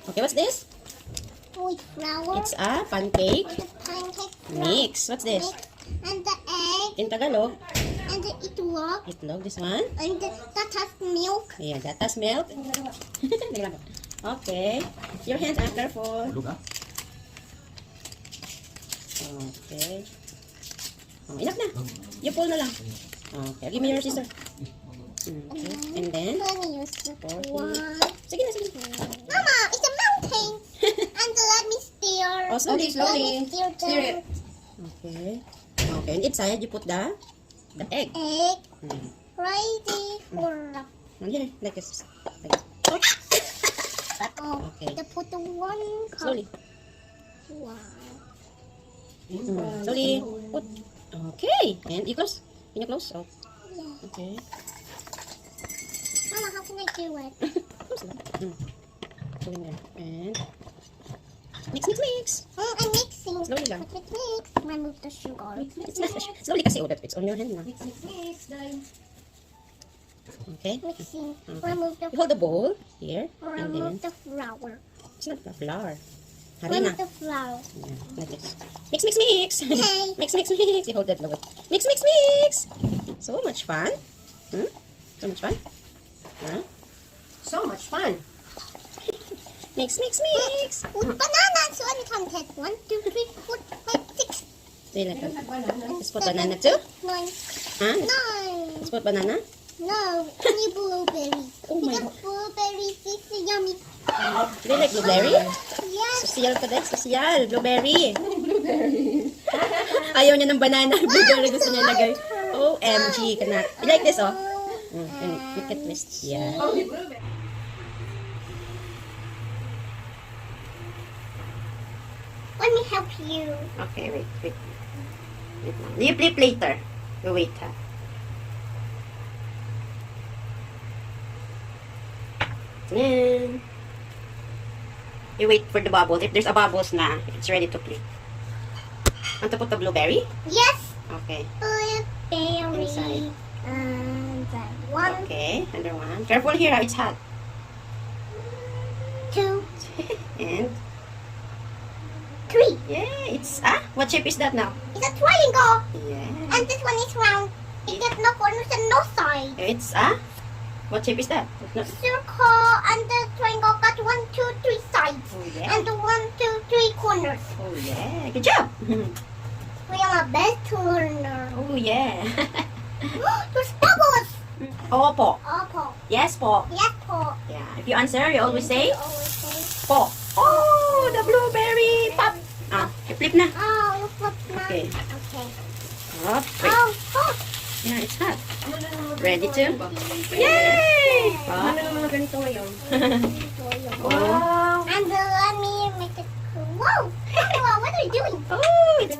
Okay, what's this? With flour. It's a pancake The pancake mix. What's this? and the egg In Tagalog, and the itlog itlog. This one. and that has milk. Yeah, that has milk. Okay. Your hands are careful. Look, ah. Okay. Oh, enough na. You pull na lang. Okay, give me your sister. Okay. And then, Let me use the one. sige na, sige. Mama, it's a mountain. And let me stir. Oh, slowly, slowly. Let me stir Stir the it. Okay. Okay, and inside you put the egg. egg Mm. ready for the And here, like this. Like this. oh, Okay. to put the one cup. Slowly. Wow. Slowly. Put. Okay. And you close. Can you close? Oh, Yeah. okay. Mama, how can I do it? Close lang. Go in there. And mix, mix, mix. I'm mixing. Slowly lang. Mix. Remove the sugar. It's not slowly kasi it's on your hand na. Okay. Mixing. Okay. Remove the You hold the bowl here and then remove the flour. it's not the flour. Harina. Remove the flour. Yeah, like this. Mix, mix, mix. Okay. Mix, mix, mix. You hold that lower. Mix, mix, mix. So much fun. So much fun. Huh? So much fun. Mix, mix, mix. With banana, so I can take 1, 2, 3, 4, 5, 6, Do you like that? Let's put banana too. 9. Huh? No. Let's put banana. No, only blueberries. Oh my because blueberries is yummy. Do you like blueberry? Yes. Social ka din. Social. Blueberry. Ayaw niya ng banana. Blueberry gusto niya lagay. OMG ka na. You like this, oh? Look at twist. Yeah. Let me help you. Okay, wait. Wait lang. You flip later. You wait, ha? Then, you wait for the bubbles. If there's a bubbles na, it's ready to flip. Want to put the blueberry? Yes. Okay. Blueberry. Inside. And then 1, Okay, another one. Careful here, it's hot. 2, And, 3. yeah, it's, what shape is that now? It's a triangle. Yeah. And this one is round. It has no corners and no side. It's, what shape is that? No. Circle and the triangle got 1, 2, 3 sides. Oh, yeah. And the 1, 2, 3 corners. Oh, yeah. Good job. We are a best learner. Oh, yeah. There's bubbles. Opo. Apple. Yes po. Yes, Paul. Yeah. If you answer, you always say Always say. po. Oh, the blueberry pop. You flip na. Oh, you flip now. Okay. Okay. Oh, wait. Oh, oh. Yeah, it's hot. Ready to? Yay! Pop. Wow. And let me make it. Whoa! What are you doing? Oh, it's